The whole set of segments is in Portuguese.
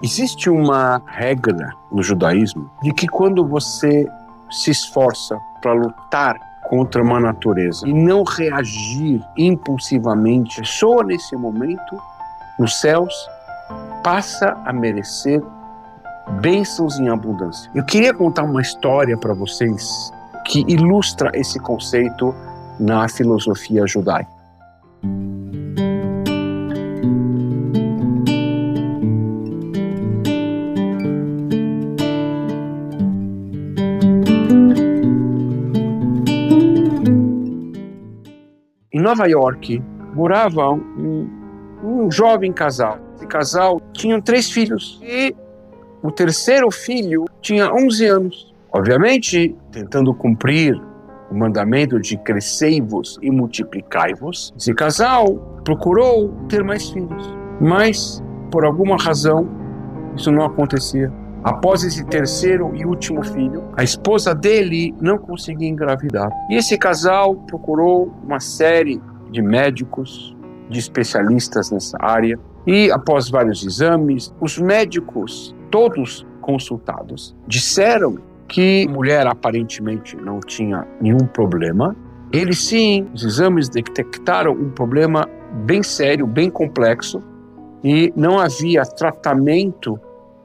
Existe uma regra no judaísmo de que quando você se esforça para lutar contra uma natureza e não reagir impulsivamente, a pessoa nesse momento, nos céus, passa a merecer bênçãos em abundância. Eu queria contar uma história para vocês que ilustra esse conceito na filosofia judaica. Em Nova York, morava um jovem casal. Esse casal tinha 3 filhos e o terceiro filho tinha 11 anos. Obviamente, tentando cumprir o mandamento de crescei-vos e multiplicai-vos, esse casal procurou ter mais filhos. Mas, por alguma razão, isso não acontecia. Após esse terceiro e último filho, a esposa dele não conseguia engravidar. E esse casal procurou uma série de médicos, de especialistas nessa área. E após vários exames, os médicos, todos consultados, disseram que a mulher aparentemente não tinha nenhum problema. Eles sim, os exames detectaram um problema bem sério, bem complexo, e não havia tratamento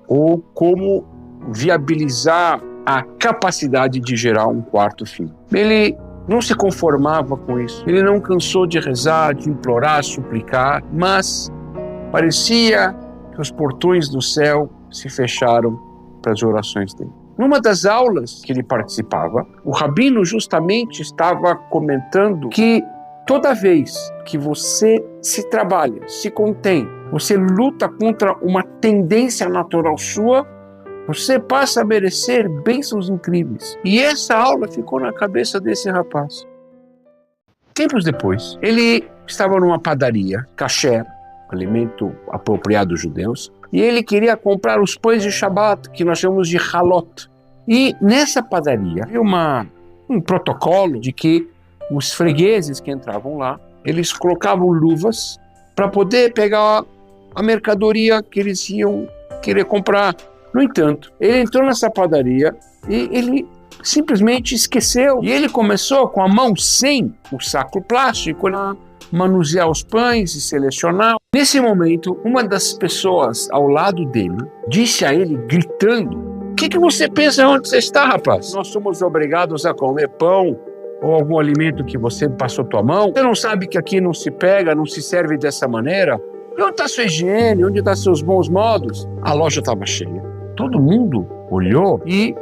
ou como viabilizar a capacidade de gerar um quarto filho. Ele não se conformava com isso. Ele não cansou de rezar, de implorar, suplicar, mas parecia que os portões do céu se fecharam para as orações dele. Numa das aulas que ele participava, o rabino justamente estava comentando que toda vez que você se trabalha, se contém, você luta contra uma tendência natural sua, você passa a merecer bênçãos incríveis. E essa aula ficou na cabeça desse rapaz. Tempos depois, ele estava numa padaria, kasher, alimento apropriado dos judeus, e ele queria comprar os pães de Shabat, que nós chamamos de halot. E nessa padaria, havia um protocolo de que os fregueses que entravam lá, eles colocavam luvas para poder pegar a mercadoria que eles iam querer comprar. No entanto, ele entrou nessa padaria e ele simplesmente esqueceu. E ele começou com a mão sem o saco plástico a manusear os pães e selecionar. Nesse momento, uma das pessoas ao lado dele disse a ele, gritando: "O que você pensa onde você está, rapaz? Nós somos obrigados a comer pão ou algum alimento que você passou tua mão. Você não sabe que aqui não se pega, não se serve dessa maneira? E onde está sua higiene? Onde estão seus bons modos?" A loja estava cheia. Todo mundo olhou e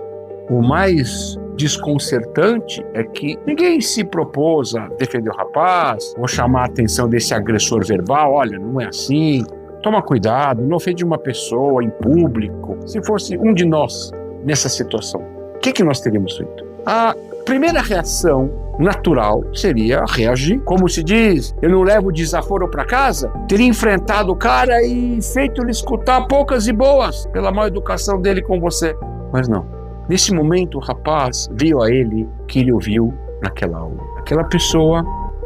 o mais desconcertante é que ninguém se propôs a defender o rapaz ou chamar a atenção desse agressor verbal. Olha, não é assim, toma cuidado, não ofende uma pessoa em público. Se fosse um de nós nessa situação, o que nós teríamos feito? A primeira reação natural seria reagir. Como se diz, eu não levo desaforo para casa, teria enfrentado o cara e feito-lhe escutar poucas e boas pela má educação dele com você. Mas não. Nesse momento, o rapaz veio a ele que ele ouviu naquela aula. Aquela pessoa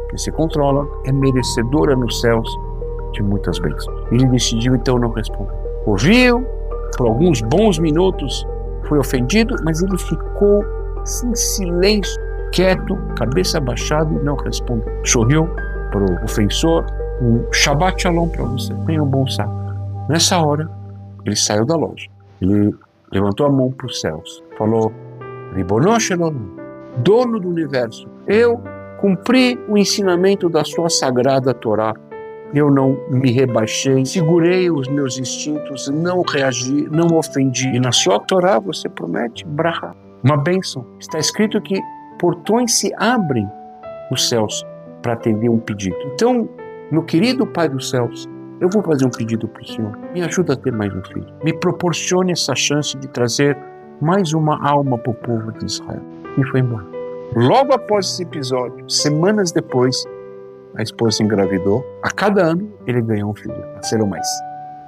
que se controla é merecedora nos céus de muitas bênçãos. Ele decidiu então não responder. Ouviu, por alguns bons minutos, foi ofendido, mas ele ficou em silêncio, quieto, cabeça abaixada e não respondeu. Sorriu para o ofensor, um Shabbat Shalom para você, tenha um bom sábado. Nessa hora, ele saiu da loja. Ele levantou a mão para os céus, falou: Ribono Shel Olam, dono do universo, eu cumpri o ensinamento da sua sagrada Torá. Eu não me rebaixei, segurei os meus instintos, não reagi, não ofendi. E na sua Torá você promete bracha, uma bênção. Está escrito que portões se abrem nos céus para atender um pedido. Então, meu querido Pai dos céus, eu vou fazer um pedido para o Senhor. Me ajuda a ter mais um filho. Me proporcione essa chance de trazer mais uma alma para o povo de Israel. E foi embora. Logo após esse episódio, semanas depois, a esposa engravidou. A cada ano, ele ganhou um filho. Nasceram mais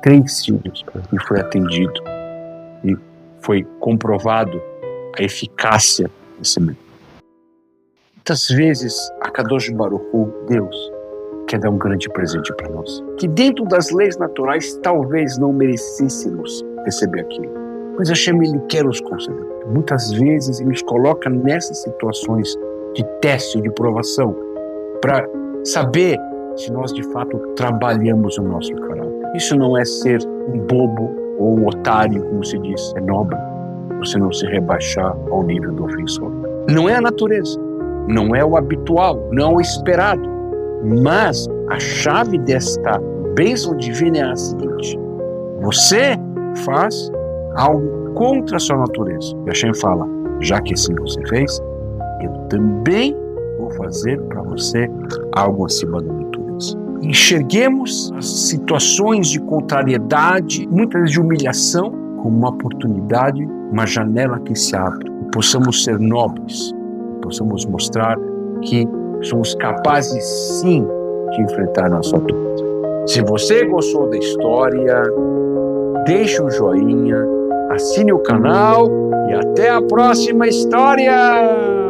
3 filhos. E foi atendido. E foi comprovado a eficácia desse método. Muitas vezes, a Kadosh Baruch Hu, Deus, quer dar um grande presente para nós. Que dentro das leis naturais talvez não merecêssemos receber aquilo. Mas Hashem, Ele quer nos conceder. Muitas vezes Ele nos coloca nessas situações de teste, de provação, para saber se nós de fato trabalhamos o nosso caráter. Isso não é ser um bobo ou um otário, como se diz, é nobre. Você não se rebaixar ao nível do ofensor. Não é a natureza, não é o habitual, não é o esperado. Mas a chave desta bênção divina é a seguinte: você faz algo contra a sua natureza. E Hashem fala, já que assim você fez, eu também vou fazer para você algo acima da natureza. Enxerguemos as situações de contrariedade, muitas vezes de humilhação, como uma oportunidade, uma janela que se abre. E possamos ser nobres, possamos mostrar que somos capazes sim de enfrentar a nossa dúvida. Se você gostou da história, deixe um joinha, assine o canal e até a próxima história!